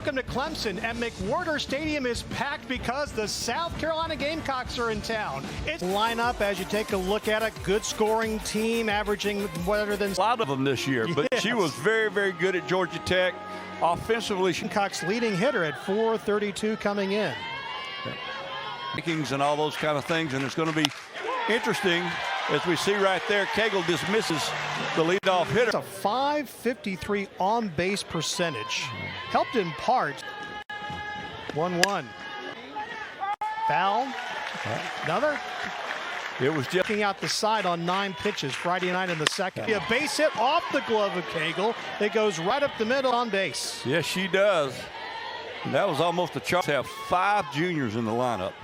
Welcome to Clemson, and McWhorter Stadium is packed because the South Carolina Gamecocks are in town. It's lineup as you take a look at it. Good scoring team, averaging better than a lot of them this year, but yes. She was very, very good at Georgia Tech. Offensively, Gamecocks leading hitter at .432 coming in. Rankings and all those kind of things, and it's going to be interesting as we see right there. Cagle dismisses the leadoff hitter. It's a .553 on-base percentage. Helped in part. 1-1. Foul. Another. It was just looking out the side on 9 pitches Friday night in the second. A base hit off the glove of Cagle. It goes right up the middle on base. Yes, she does. And that was almost a charge. Have 5 juniors in the lineup.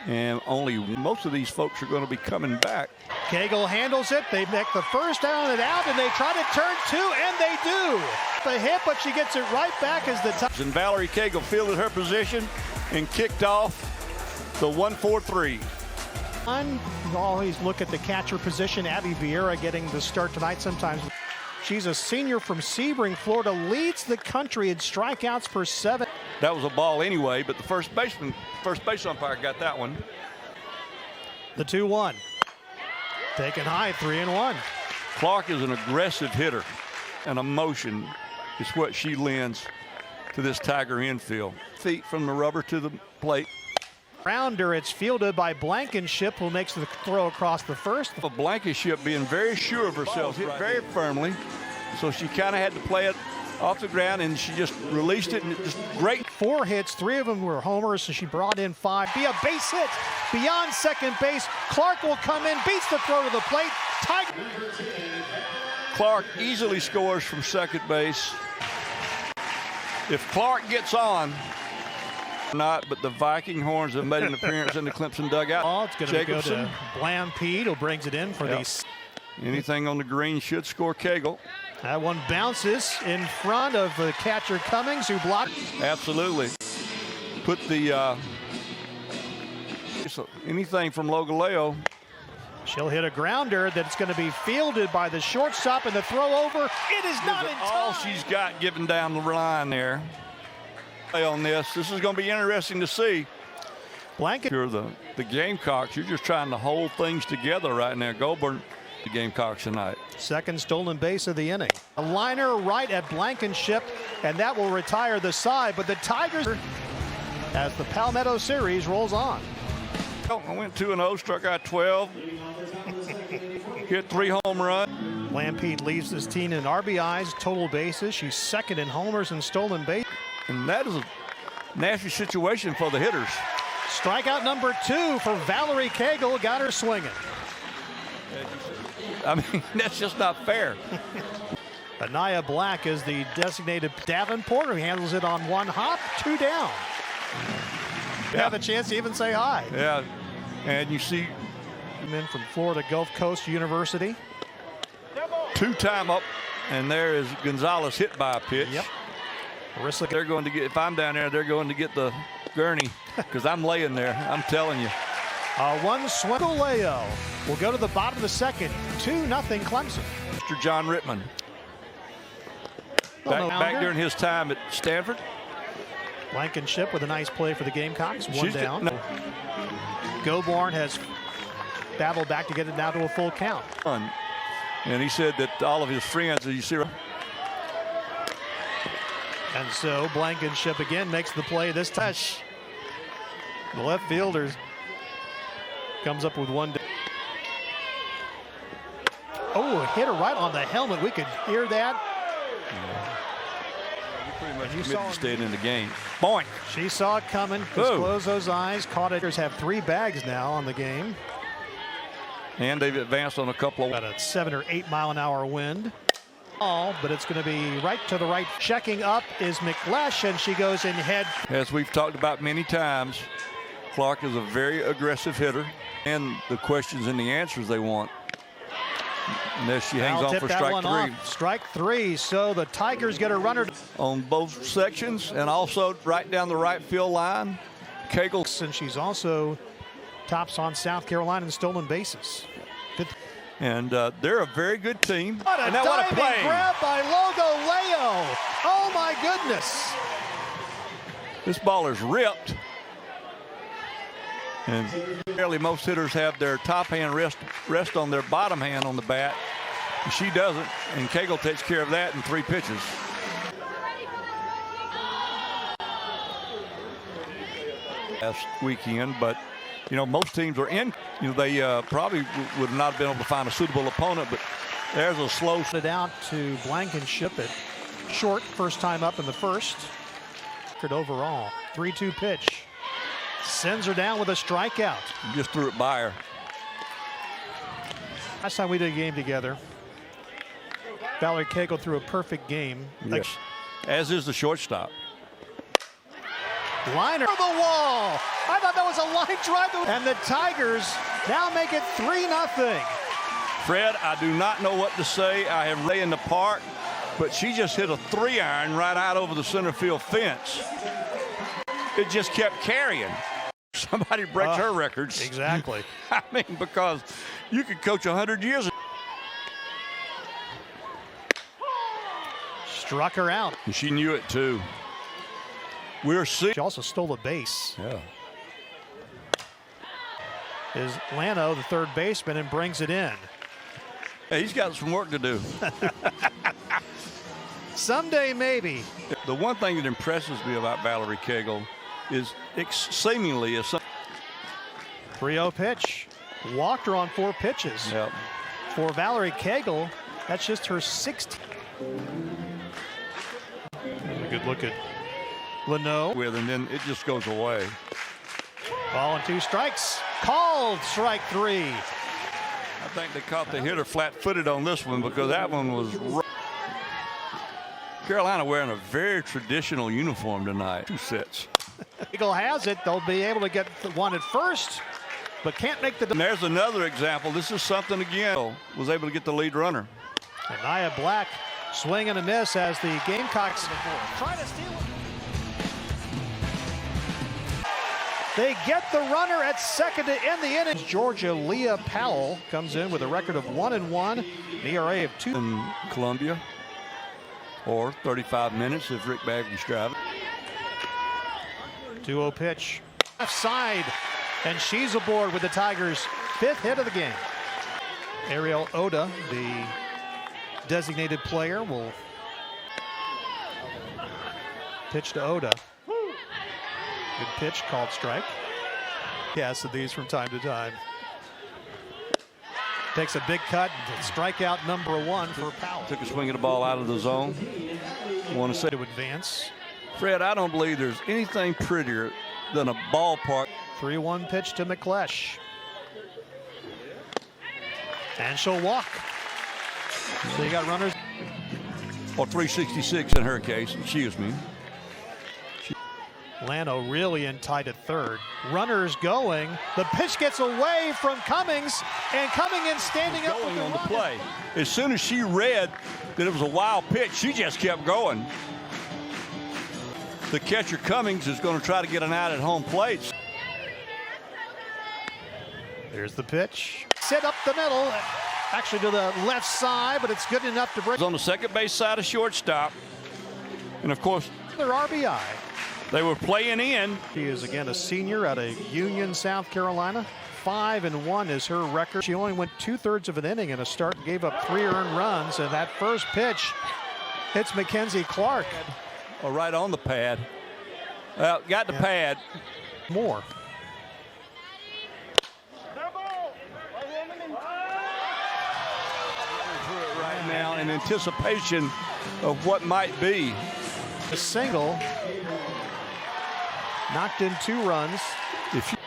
And only most of these folks are going to be coming back. Cagle handles it. They make the first down and out, and they try to turn 2, and they do. The hit, but she gets it right back as the time. And Valerie Cagle fielded her position and kicked off the 1-4-3. Always look at the catcher position. Abby Vieira getting the start tonight sometimes. She's a senior from Sebring, Florida, leads the country in strikeouts per 7. That was a ball anyway, but the first base umpire got that one. The 2-1. Taken high, 3-1. Clark is an aggressive hitter, and emotion is what she lends to this Tiger infield. Feet from the rubber to the plate. Rounder, it's fielded by Blankenship, who makes the throw across the first. Blankenship being very sure of herself, hit very firmly, so she kind of had to play it off the ground, and she just released it, and it just great. 4 hits, 3 of them were homers, so she brought in 5. Be a base hit beyond second base. Clark will come in, beats the throw to the plate. Tiger. Clark easily scores from second base. If Clark gets on, not, but the Viking Horns have made an appearance in the Clemson dugout. Oh, it's going to go to Blampede, who brings it in for these. Anything on the green should score Cagle. That one bounces in front of the catcher Cummings, who blocked. Absolutely. Put the anything from Logaleo. She'll hit a grounder that's going to be fielded by the shortstop, and the throw over. It is not in time. All she's got given down the line there. On this is going to be interesting to see. Blanket. You're the Gamecocks. You're just trying to hold things together right now. Goburn, the Gamecocks tonight. Second stolen base of the inning. A liner right at Blankenship, and that will retire the side. But the Tigers, as the Palmetto series rolls on. I went 2-0, struck out 12. Hit 3 home runs. Blampede leads this team in RBIs, total bases. She's second in homers and stolen base. And that is a nasty situation for the hitters. Strikeout number 2 for Valerie Cagle, got her swinging. I mean, that's just not fair. Anaya Black is the designated Davenport, who handles it on 1 hop, 2 down. You have a chance to even say hi. Yeah, and you see in from Florida Gulf Coast University. 2-time up, and there is Gonzalez hit by a pitch. Yep. They're going to get, if I'm down there, they're going to get the gurney, because I'm laying there. I'm telling you. One swing. Leo will go to the bottom of the second. 2-0 Clemson. Mr. John Rittman. Back during his time at Stanford. Blankenship with a nice play for the Gamecocks. 1 down. Goborn has battled back to get it now to a full count. And he said that all of his friends, as you see. And so Blankenship again makes the play this time. The left fielder comes up with 1 down. Oh, hit her right on the helmet. We could hear that. You pretty much committed to staying in the game. Boink. She saw it coming. Just close those eyes. Caught it. Have 3 bags now on the game. And they've advanced on a couple of. About a 7 or 8 mile an hour wind. But it's going to be right to the right. Checking up is McLesh, and she goes in head. As we've talked about many times, Clark is a very aggressive hitter, and the questions and the answers they want. And there she hangs on for strike 3. Strike 3, so the Tigers get a runner. On both sections, and also right down the right field line. Cagle. And she's also tops on South Carolina in stolen bases. And they're a very good team. What a and now diving what a play. grab by Logo Leo. Oh, my goodness. This ball is ripped. And barely most hitters have their top hand rest on their bottom hand on the bat. She doesn't, and Cagle takes care of that in 3 pitches. Last weekend, but you know, most teams are in. You know, they probably would not have been able to find a suitable opponent, but there's a slow. It out to Blankenship at short, first time up in the first. Record overall, 3-2 pitch. Sends her down with a strikeout. Just threw it by her. Last time we did a game together, Valerie Cagle threw a perfect game. Yes. As is the shortstop. Liner for the wall. I thought that was a line drive. And the Tigers now make it 3-0. Fred, I do not know what to say. I have lay in the park, but she just hit a 3-iron right out over the center field fence. It just kept carrying. Somebody breaks her records. Exactly. I mean, because you could coach 100 years. Struck her out. And she knew it too. We're seeing. She also stole a base. Yeah. Is Lano, the third baseman, and brings it in. Hey, he's got some work to do. Someday, maybe. The one thing that impresses me about Valerie Cagle is seemingly a 3-0 pitch. Walked her on 4 pitches. Yep. For Valerie Cagle, that's just her 16th. A good look at Lano. And then it just goes away. Ball and 2 strikes. Called strike 3. I think they caught the hitter flat-footed on this one because that one was. Carolina wearing a very traditional uniform tonight. 2 sets. Eagle has it. They'll be able to get one at first, but can't make the. And there's another example. This is something again. Was able to get the lead runner. And Nia Black swing and a miss as the Gamecocks try to steal it. They get the runner at second to end the inning. Georgia Leah Powell comes in with a record of 1-1, an ERA of 2. In Columbia, or 35 minutes if Rick Bagley's driving. 2-0 pitch. Left side, and she's aboard with the Tigers' 5th hit of the game. Ariel Oda, the designated player, will pitch to Oda. Good pitch, called strike. Yes, of these from time to time. Takes a big cut. Strikeout number 1 for Powell. Took a swing at the ball out of the zone. Want to say To advance. Fred, I don't believe there's anything prettier than a ballpark. 3-1 pitch to McClesh. And she'll walk. So you got runners. Or 366 in her case, excuse me. Lano really in tight at third. Runners going. The pitch gets away from Cummings, and Cummings standing up Going with on the run. play. As soon as she read that it was a wild pitch, she just kept going. The catcher Cummings is going to try to get an out at home plate. There's the pitch. Set up the middle, actually to the left side, but it's good enough to break. On the second base side of shortstop. And of course, Their RBI. they were playing in. She is again a senior out of Union, South Carolina. 5-1 is her record. She only went 2/3 of an inning in a start and gave up 3 earned runs. And that first pitch hits Mackenzie Clark. Or right on the pad. Well, got the pad. More. Right now in anticipation of what might be. A single. Knocked in 2 runs. If you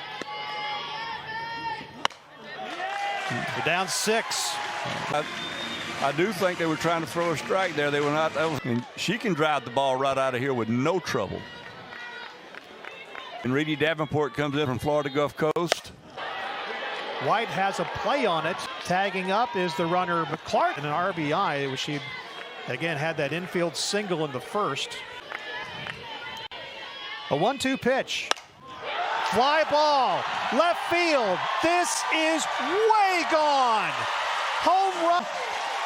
They're down 6. I do think they were trying to throw a strike there. They were not. And she can drive the ball right out of here with no trouble. And Reedy Davenport comes in from Florida Gulf Coast. White has a play on it. Tagging up is the runner McClark. And an RBI, which she again had that infield single in the first. A 1-2 pitch. Fly ball, left field. This is way gone. Home run.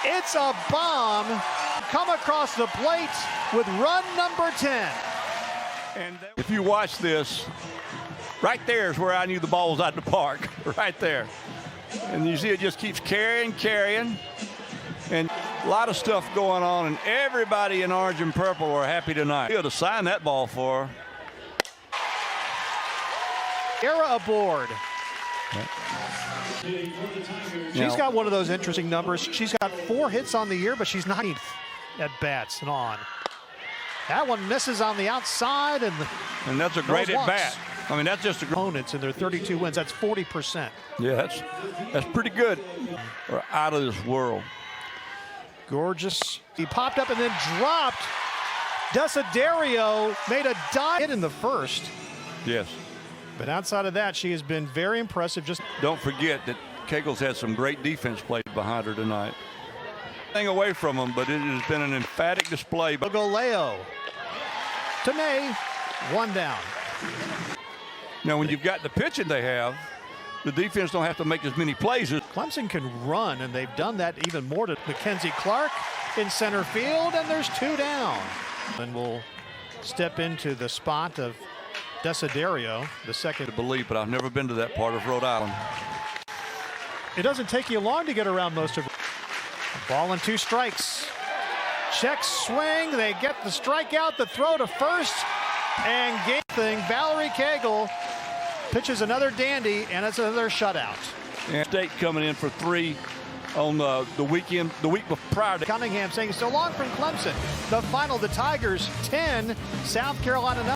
It's a bomb. Come across the plate with run number 10. And if you watch this, right there is where I knew the ball was out of the park. Right there. And you see it just keeps carrying. And a lot of stuff going on, and everybody in orange and purple are happy tonight. He'll to sign that ball for her. Era aboard. She's got one of those interesting numbers. She's got 4 hits on the year, but she's 9th at bats and on. That one misses on the outside, and that's a great at bat. I mean, that's just a opponents in their 32 wins. That's 40%. Yeah, that's pretty good. Or out of this world. Gorgeous. He popped up and then dropped. Desiderio made a dive hit in the first. Yes. But outside of that, she has been very impressive. Just don't forget that Cagle's had some great defense played behind her tonight. Thing away from them, but it has been an emphatic display. Galeo to May, 1 down. Now, when you've got the pitching they have, the defense don't have to make as many plays. Clemson can run, and they've done that even more to Mackenzie Clark in center field, and there's 2 down. And we'll step into the spot of Desiderio, the second. To believe, but I've never been to that part of Rhode Island. It doesn't take you long to get around most of it. Ball and 2 strikes. Check swing. They get the strikeout, the throw to first, and game thing. Valerie Cagle pitches another dandy, and it's another shutout. And State coming in for 3 on the week prior to Cunningham saying so long from Clemson. The final, the Tigers 10, South Carolina 9.